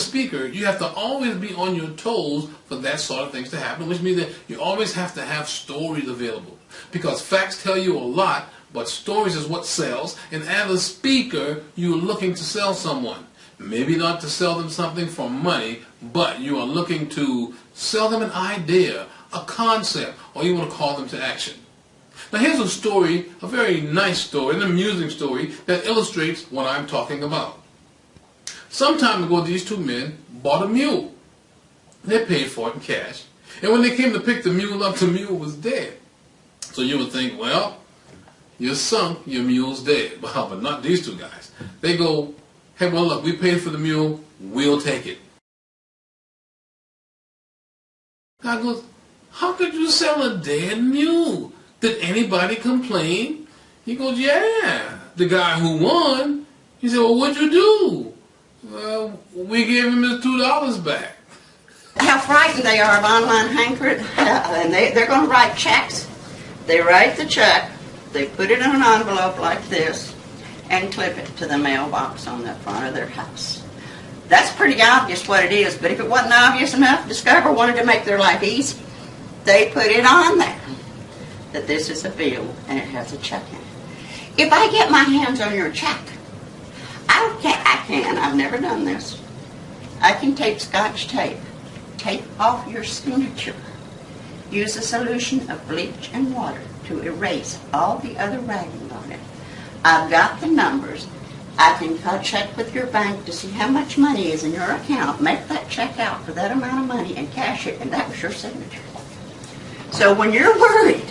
speaker, you have to always be on your toes for that sort of things to happen, which means that you always have to have stories available. Because facts tell you a lot, but stories is what sells. And as a speaker, you're looking to sell someone. Maybe not to sell them something for money, but you are looking to sell them an idea, a concept, or you want to call them to action. Now here's a story, a very nice story, an amusing story that illustrates what I'm talking about. Some time ago, these two men bought a mule. They paid for it in cash. And when they came to pick the mule up, the mule was dead. So you would think, well, you're sunk, your mule's dead. Well, but not these two guys. They go, hey, well, look, we paid for the mule, we'll take it. God goes, how could you sell a dead mule? Did anybody complain? He goes, yeah. The guy who won, he said, well, what'd you do? We gave him his $2 back. How frightened they are of online hankering, and they're going to write checks. They write the check, they put it in an envelope like this, and clip it to the mailbox on the front of their house. That's pretty obvious what it is, but if it wasn't obvious enough, Discover wanted to make their life easy. They put it on there that this is a bill and it has a check in it. If I get my hands on your check, I've never done this. I can take Scotch tape off your signature, use a solution of bleach and water to erase all the other writing on it. I've got the numbers. I can check with your bank to see how much money is in your account, make that check out for that amount of money and cash it, and that was your signature. So when you're worried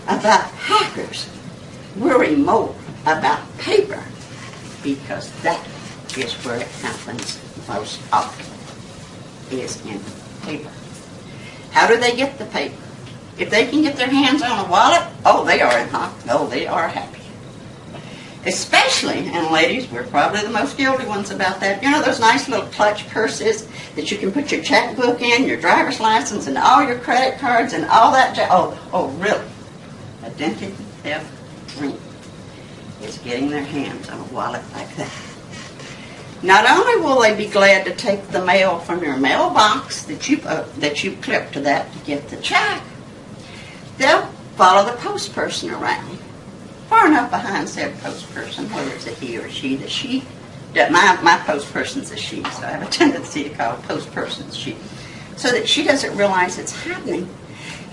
about hackers, worry more about paper, because that is where it happens most often, is in paper. How do they get the paper? If they can get their hands on a wallet, they are happy. Especially, and ladies, we're probably the most guilty ones about that. You know those nice little clutch purses that you can put your checkbook in, your driver's license, and all your credit cards and all that? Really? Identity theft dream is getting their hands on a wallet like that. Not only will they be glad to take the mail from your mailbox that you clipped to that to get the check, they'll follow the post person around, far enough behind said post person, whether it's a he or she. My post person's a she, so I have a tendency to call post persons she, so that she doesn't realize it's happening.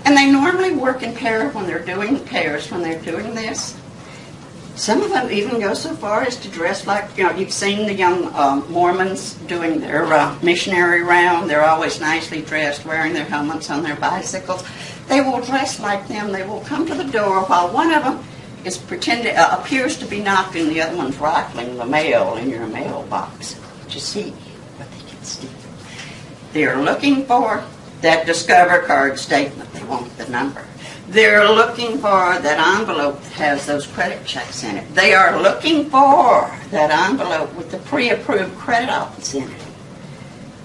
And they normally work in pairs when they're doing this. Some of them even go so far as to dress like, you've seen the young Mormons doing their missionary round. They're always nicely dressed, wearing their helmets on their bicycles. They will dress like them. They will come to the door while one of them is appears to be knocking, the other one's rifling the mail in your mailbox to see what they can steal. They're looking for that Discover card statement. They want the number. They're looking for that envelope that has those credit checks in it. They are looking for that envelope with the pre-approved credit office in it.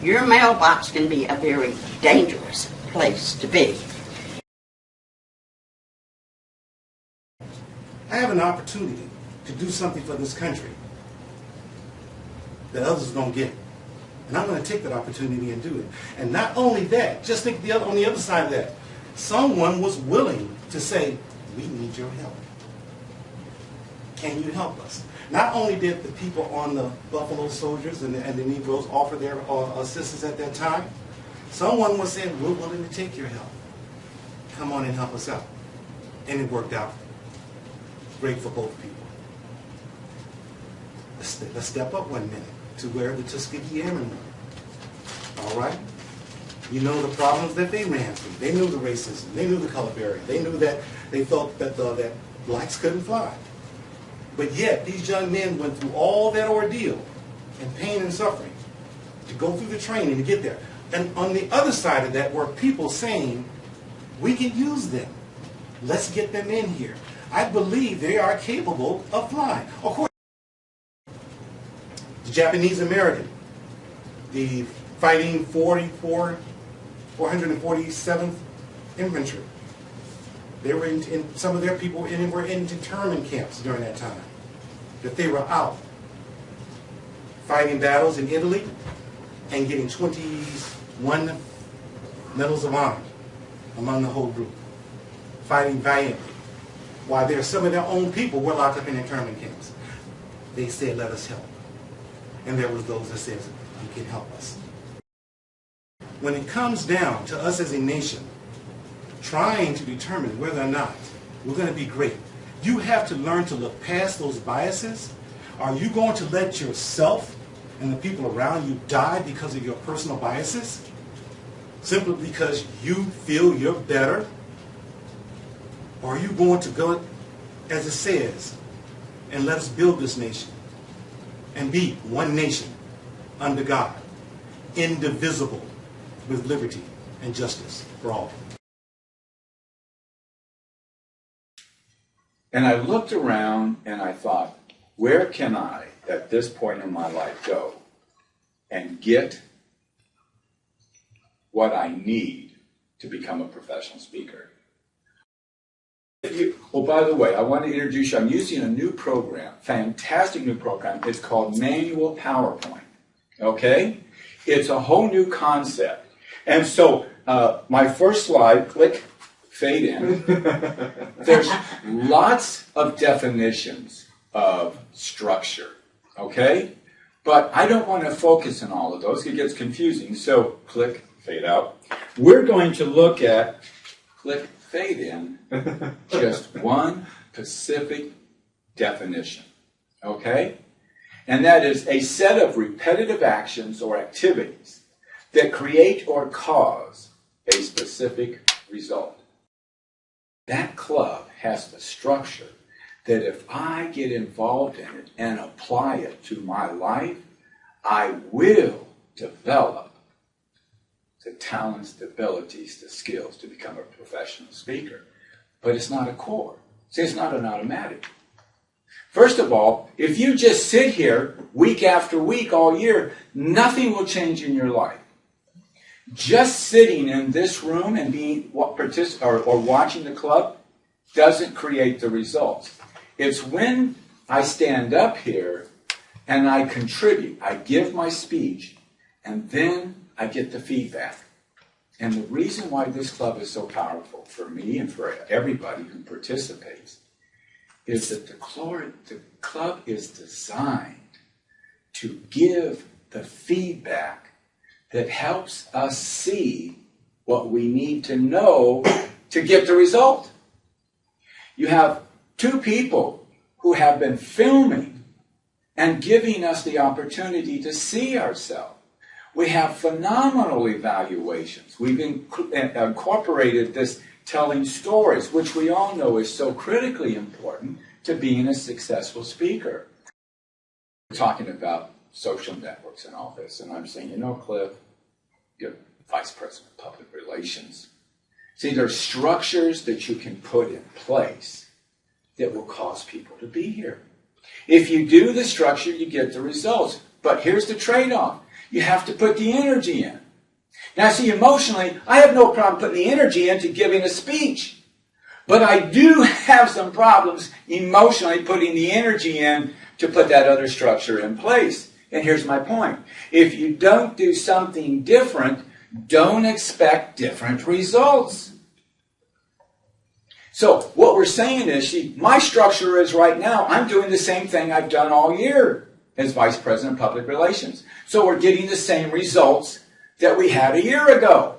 Your mailbox can be a very dangerous place to be. I have an opportunity to do something for this country that others don't get. And I'm going to take that opportunity and do it. And not only that, just think on the other side of that. Someone was willing to say, we need your help. Can you help us? Not only did the people on the Buffalo Soldiers and the Negroes offer their assistance at that time, someone was saying, we're willing to take your help. Come on and help us out. And it worked out great for both people. Let's step up 1 minute to where the Tuskegee Airmen were. All right? You know the problems that they ran through. They knew the racism. They knew the color barrier. They knew that they felt that blacks couldn't fly. But yet, these young men went through all that ordeal and pain and suffering to go through the training to get there. And on the other side of that were people saying, we can use them. Let's get them in here. I believe they are capable of flying. Of course, the Japanese American, the fighting 447th Infantry. They were in some of their people were in internment camps during that time. That they were out fighting battles in Italy, and getting 21 medals of honor among the whole group, fighting valiantly, while there are some of their own people were locked up in internment camps. They said, let us help. And there was those that said, you can help us. When it comes down to us as a nation trying to determine whether or not we're going to be great, you have to learn to look past those biases. Are you going to let yourself and the people around you die because of your personal biases? Simply because you feel you're better? Or are you going to go, as it says, and let us build this nation and be one nation under God, indivisible, with liberty and justice for all? And I looked around and I thought, where can I, at this point in my life, go and get what I need to become a professional speaker? Oh, by the way, I want to introduce you. I'm using a new program, fantastic new program. It's called Manual PowerPoint. Okay? It's a whole new concept. And so, my first slide, click, fade in. There's lots of definitions of structure. Okay? But I don't want to focus on all of those. It gets confusing. So, click, fade out. We're going to look at, click, fade in, just one specific definition, okay? And that is a set of repetitive actions or activities that create or cause a specific result. That club has the structure that if I get involved in it and apply it to my life, I will develop the talents, the abilities, the skills to become a professional speaker. But it's not a core. See, it's not an automatic. First of all, if you just sit here week after week all year, nothing will change in your life. Just sitting in this room and being or watching the club doesn't create the results. It's when I stand up here and I contribute, I give my speech, and then I get the feedback. And the reason why this club is so powerful for me and for everybody who participates is that the club is designed to give the feedback that helps us see what we need to know to get the result. You have two people who have been filming and giving us the opportunity to see ourselves. We have phenomenal evaluations. We've incorporated this telling stories, which we all know is so critically important to being a successful speaker. We're talking about social networks and all this, and I'm saying, you know, Cliff, you're Vice President of Public Relations. See, there are structures that you can put in place that will cause people to be here. If you do the structure, you get the results. But here's the trade-off. You have to put the energy in. Now, see, emotionally, I have no problem putting the energy into giving a speech. But I do have some problems emotionally putting the energy in to put that other structure in place. And here's my point. If you don't do something different, don't expect different results. So what we're saying is, see, my structure is right now, I'm doing the same thing I've done all year as Vice President of Public Relations. So we're getting the same results that we had a year ago.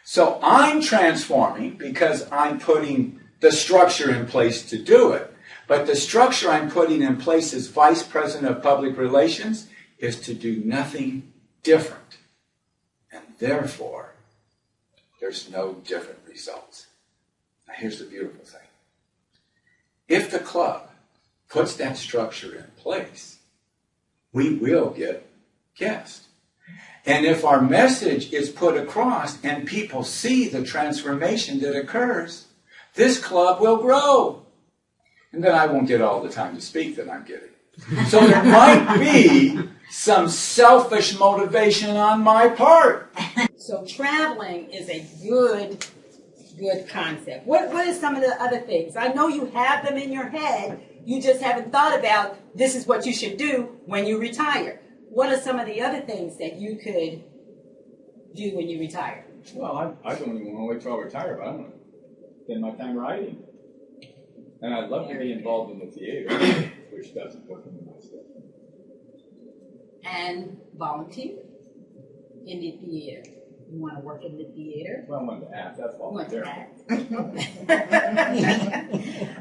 So I'm transforming because I'm putting the structure in place to do it. But the structure I'm putting in place as Vice President of Public Relations is to do nothing different. And therefore, there's no different results. Now here's the beautiful thing. If the club puts that structure in place, we will get guests. And if our message is put across and people see the transformation that occurs, this club will grow. And then I won't get all the time to speak that I'm getting. So there might be some selfish motivation on my part. So traveling is a good concept. What are some of the other things? I know you have them in your head. You just haven't thought about this is what you should do when you retire. what are some of the other things that you could do when you retire? Well, I don't even want to wait till I retire, but I want to spend my time writing. And I'd love to be involved in the theater, which doesn't work in my stuff. And volunteer in the theater. You want to work in the theater? Well, I wanted to ask, that's all.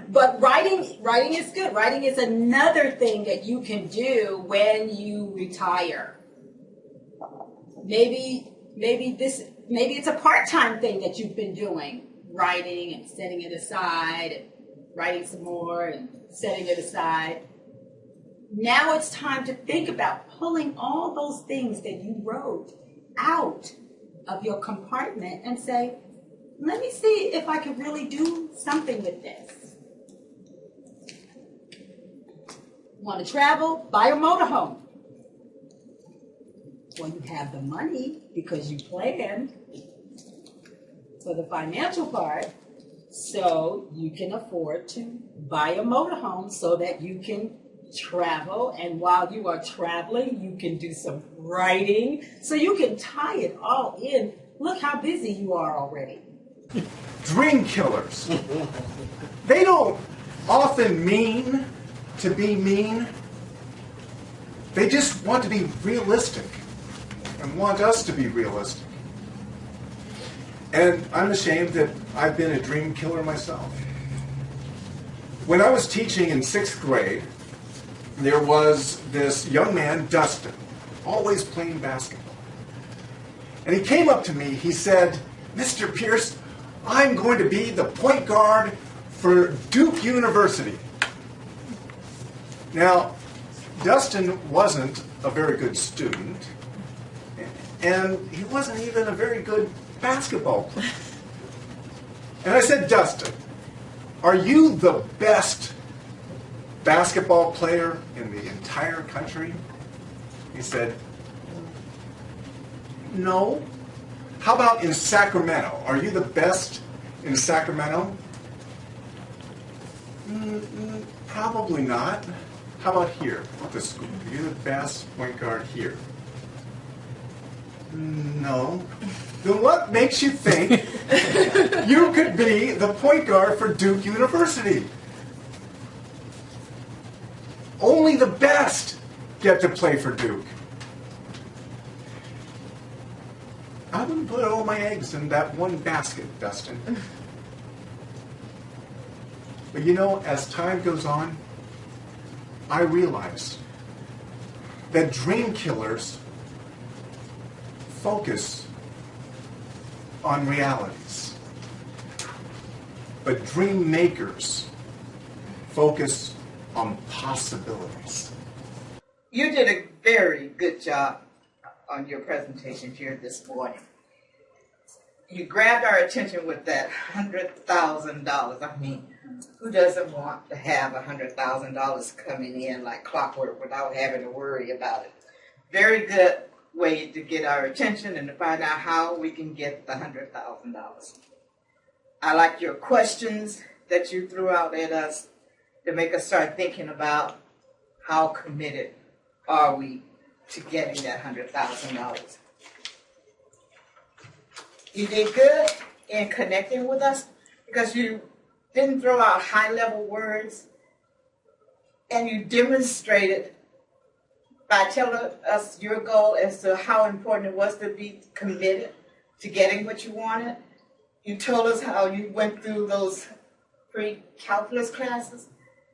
But writing is good. Writing is another thing that you can do when you retire. Maybe it's a part-time thing that you've been doing, writing and setting it aside, and writing some more and setting it aside. Now it's time to think about pulling all those things that you wrote out of your compartment and say, let me see if I can really do something with this. Want to travel? Buy a motorhome. Well, you have the money because you planned for the financial part, so you can afford to buy a motorhome so that you can travel, and while you are traveling, you can do some writing, so you can tie it all in. Look how busy you are already. Dream killers. They don't often mean to be mean. They just want to be realistic and want us to be realistic. And I'm ashamed that I've been a dream killer myself. When I was teaching in 6th grade, there was this young man, Dustin, always playing basketball. And he came up to me, he said, Mr. Pierce, I'm going to be the point guard for Duke University. Now, Dustin wasn't a very good student, and he wasn't even a very good basketball player. And I said, Dustin, are you the best basketball player in the entire country? He said, no. How about in Sacramento? Are you the best in Sacramento? Probably not. How about here at the school? Are you the best point guard here? No. Then what makes you think you could be the point guard for Duke University? Only the best get to play for Duke. I wouldn't put all my eggs in that one basket, Dustin. But you know, as time goes on, I realize that dream killers focus on realities, but dream makers focus on possibilities. You did a very good job on your presentation here this morning. You grabbed our attention with that $100,000. I mean, who doesn't want to have $100,000 coming in like clockwork without having to worry about it? Very good way to get our attention and to find out how we can get the $100,000. I like your questions that you threw out at us to make us start thinking about how committed are we to getting that $100,000. You did good in connecting with us because you didn't throw out high-level words, and you demonstrated by telling us your goal as to how important it was to be committed to getting what you wanted. You told us how you went through those pre-calculus classes,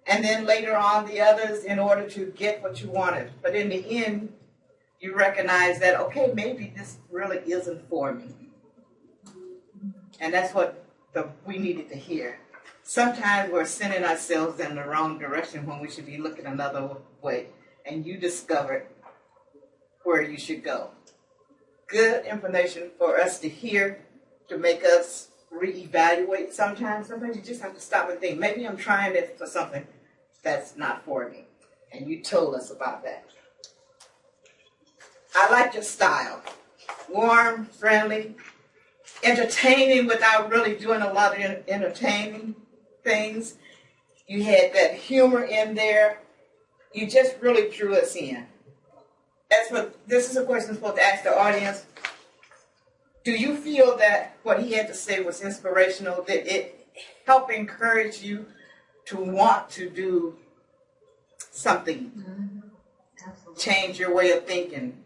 and then later on the others in order to get what you wanted. But in the end, you recognize that, okay, maybe this really isn't for me. And that's what we needed to hear. Sometimes we're sending ourselves in the wrong direction when we should be looking another way. And you discovered where you should go. Good information for us to hear, to make us reevaluate sometimes. Sometimes you just have to stop and think, maybe I'm trying it for something that's not for me. And you told us about that. I like your style. Warm, friendly, entertaining without really doing a lot of entertaining things. You had that humor in there. You just really drew us in. as for, this is a question I'm supposed to ask the audience. Do you feel that what he had to say was inspirational? Did it help encourage you to want to do something? Absolutely. Change your way of thinking?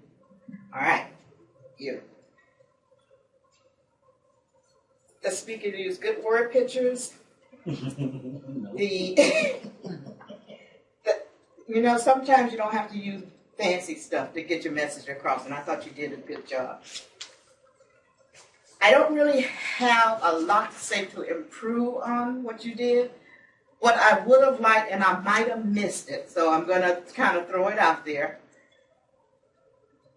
All right, you. The speaker used good word pictures. You know, sometimes you don't have to use fancy stuff to get your message across, and I thought you did a good job. I don't really have a lot to say to improve on what you did. What I would have liked, and I might have missed it, so I'm going to kind of throw it out there.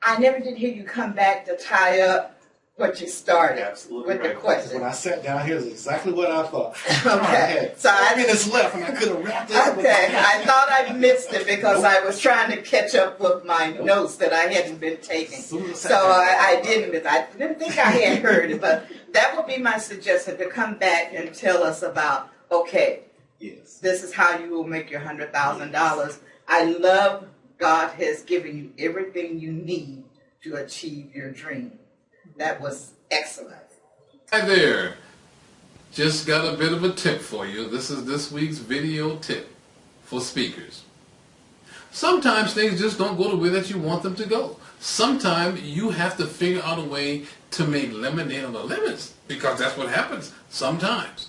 I never did hear you come back to tie up what you started Absolutely with right. the question. When I sat down here, is exactly what I thought. Okay. So So I I- had 5 minutes left, and I could have wrapped it up. Okay, I thought I missed it because I was trying to catch up with my notes that I hadn't been taking. As soon as So I didn't. I didn't think I had heard it, but that would be my suggestion, to come back and tell us about, okay, Yes. this is how you will make your $100,000. I love God has given you everything you need to achieve your dream. That was excellent. Hi there. Just got a bit of a tip for you. This is this week's video tip for speakers. Sometimes things just don't go the way that you want them to go. Sometimes you have to figure out a way to make lemonade on the lemons, because that's what happens sometimes.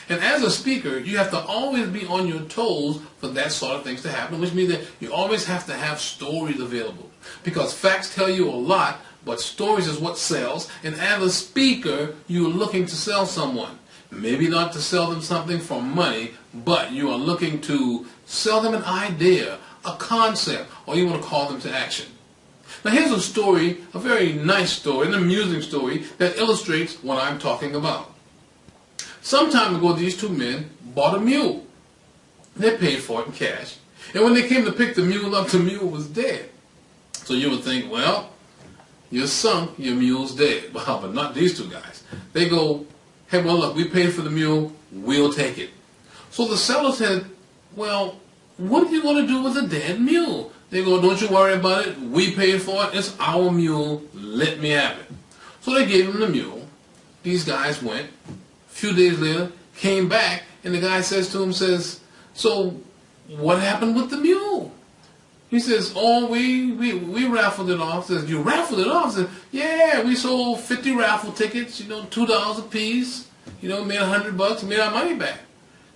And as a speaker, you have to always be on your toes for that sort of things to happen, which means that you always have to have stories available. Because facts tell you a lot, but stories is what sells. And as a speaker, you're looking to sell someone. Maybe not to sell them something for money, but you are looking to sell them an idea, a concept, or you want to call them to action. Now here's a story, a very nice story, an amusing story that illustrates what I'm talking about. Some time ago, these two men bought a mule. They paid for it in cash. And when they came to pick the mule up, the mule was dead. So you would think, well, you're sunk, your mule's dead. Well, but not these two guys. They go, hey, well, look, we paid for the mule, we'll take it. So the seller said, well, what are you going to do with a dead mule? They go, don't you worry about it, we paid for it, it's our mule, let me have it. So they gave him the mule. These guys went. A few days later, came back, and the guy says to him, so what happened with the mule? He says, oh, we raffled it off. Says, you raffled it off? Says, yeah, we sold 50 raffle tickets, $2 a piece, made $100, made our money back.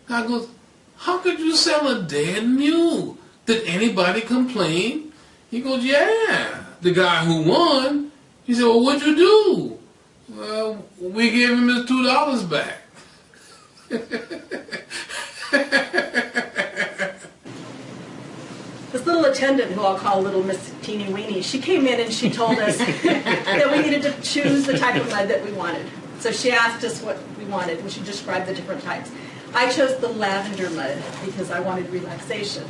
Guy goes, how could you sell a dead mule? Did anybody complain? He goes, yeah, the guy who won. He said, well, what'd you do? Well, we gave him his $2 back. This little attendant, who I'll call Little Miss Teeny Weeny, she came in and she told us that we needed to choose the type of mud that we wanted. So she asked us what we wanted, and she described the different types. I chose the lavender mud because I wanted relaxation.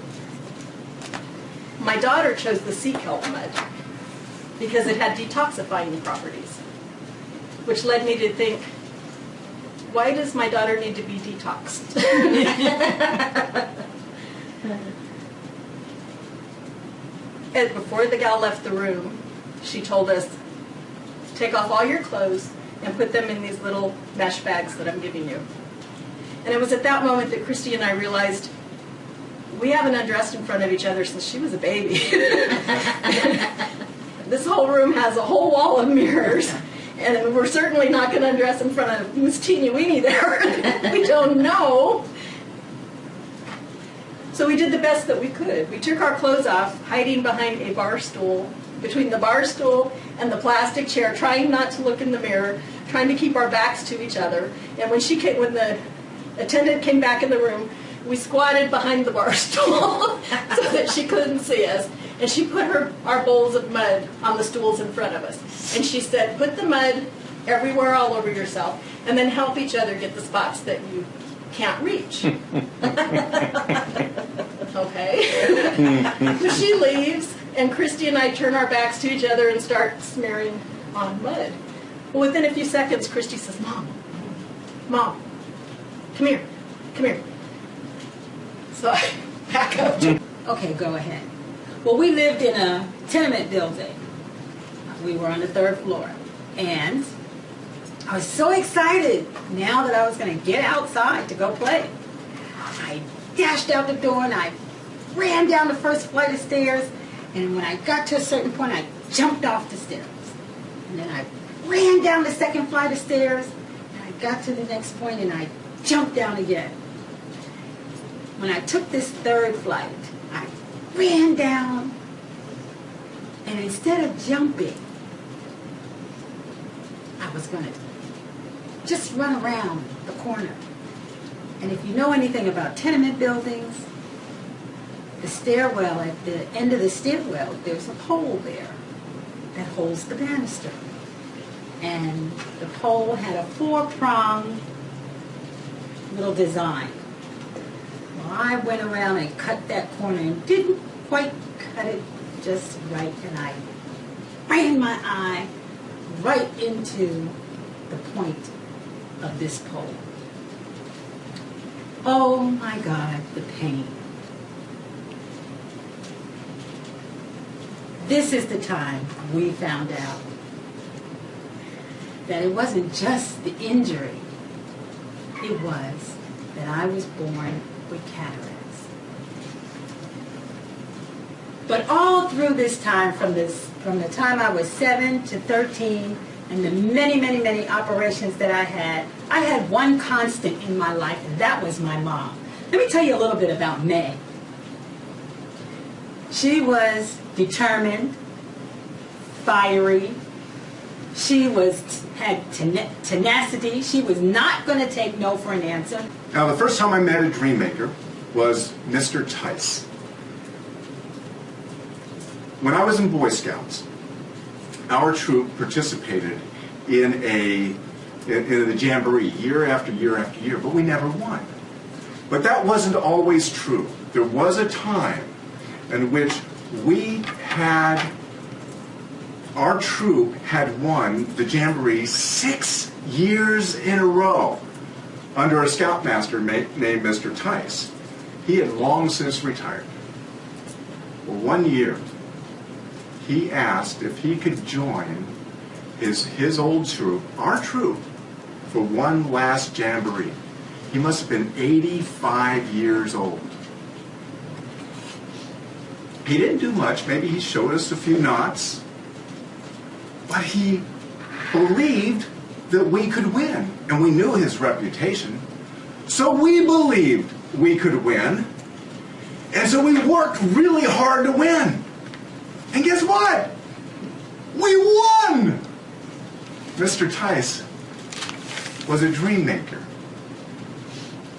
My daughter chose the sea kelp mud because it had detoxifying properties, which led me to think, why does my daughter need to be detoxed? And before the gal left the room, she told us, take off all your clothes and put them in these little mesh bags that I'm giving you. And it was at that moment that Christy and I realized we haven't undressed in front of each other since she was a baby. This whole room has a whole wall of mirrors, and we're certainly not going to undress in front of Miss Teeny Weeny there. We don't know. So we did the best that we could. We took our clothes off, hiding behind a bar stool, between the bar stool and the plastic chair, trying not to look in the mirror, trying to keep our backs to each other. And when the attendant came back in the room, we squatted behind the bar stool so that she couldn't see us. And she put our bowls of mud on the stools in front of us. And she said, put the mud everywhere all over yourself, and then help each other get the spots that you can't reach. Okay. So she leaves, and Christy and I turn our backs to each other and start smearing on mud. Well, within a few seconds, Christy says, Mom, come here. So I back up. Okay, go ahead. Well, we lived in a tenement building. We were on the 3rd floor. And I was so excited now that I was going to get outside to go play. I dashed out the door and I ran down the first flight of stairs. And when I got to a certain point, I jumped off the stairs. And then I ran down the 2nd flight of stairs. And I got to the next point and I jumped down again. When I took this 3rd flight, I ran down. And instead of jumping, I was going to just run around the corner. And if you know anything about tenement buildings, the stairwell, at the end of the stairwell, there's a pole there that holds the banister. And the pole had a 4-pronged little design. Well, I went around and cut that corner and didn't quite cut it just right, and I ran my eye right into the point of this pole. Oh my God, the pain. This is the time we found out that it wasn't just the injury, it was that I was born with cataracts. But all through this time, from the time I was 7 to 13, and the many, many, many operations that I had one constant in my life, and that was my mom. Let me tell you a little bit about May. She was determined, fiery. She had tenacity. She was not going to take no for an answer. Now, the first time I met a dream maker was Mr. Tice. When I was in Boy Scouts, our troop participated in the Jamboree year after year after year, but we never won. But that wasn't always true. There was a time in which our troop had won the Jamboree 6 years in a row under a scoutmaster named Mr. Tice. He had long since retired. Well, one year, he asked if he could join his old troop, our troop, for one last Jamboree. He must have been 85 years old. He didn't do much. Maybe he showed us a few knots. But he believed that we could win. And we knew his reputation. So we believed we could win. And so we worked really hard to win. And guess what? We won! Mr. Tice was a dream maker.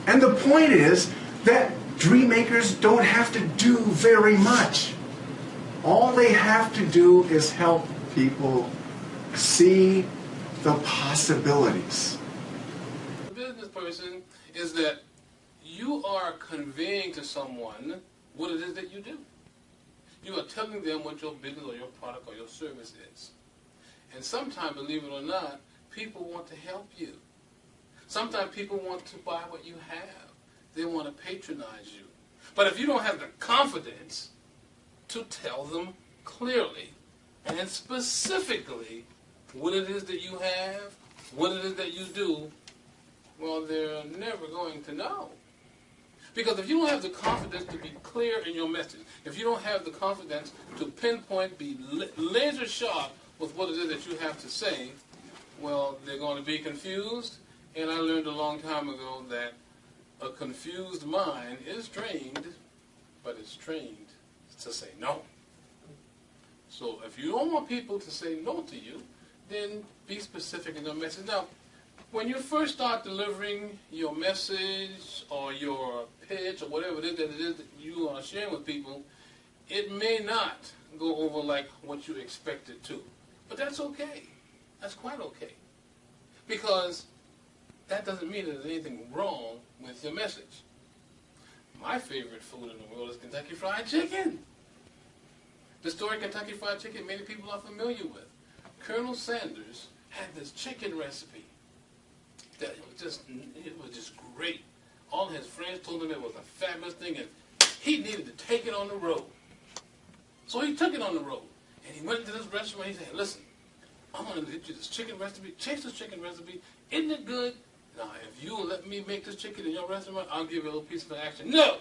And the point is that dream makers don't have to do very much. All they have to do is help people see the possibilities. The business person is that you are conveying to someone what it is that you do. You are telling them what your business or your product or your service is. And sometimes, believe it or not, people want to help you. Sometimes people want to buy what you have. They want to patronize you. But if you don't have the confidence to tell them clearly and specifically what it is that you have, what it is that you do, well, they're never going to know. Because if you don't have the confidence to be clear in your message, if you don't have the confidence to pinpoint, be laser sharp with what it is that you have to say, well, they're going to be confused. And I learned a long time ago that a confused mind is trained, but it's trained to say no. So if you don't want people to say no to you, then be specific in your message. Now, when you first start delivering your message or your pitch or whatever it is that you are sharing with people, it may not go over like what you expect it to. But that's okay. That's quite okay. Because that doesn't mean that there's anything wrong with your message. My favorite food in the world is Kentucky Fried Chicken. The story Kentucky Fried Chicken, many people are familiar with. Colonel Sanders had this chicken recipe that it was just great. All his friends told him it was a fabulous thing, and he needed to take it on the road. So he took it on the road. And he went to this restaurant. He said, listen, I'm going to get you this chicken recipe. Change this chicken recipe. Isn't it good? Now, if you will let me make this chicken in your restaurant, I'll give you a little piece of the action. No!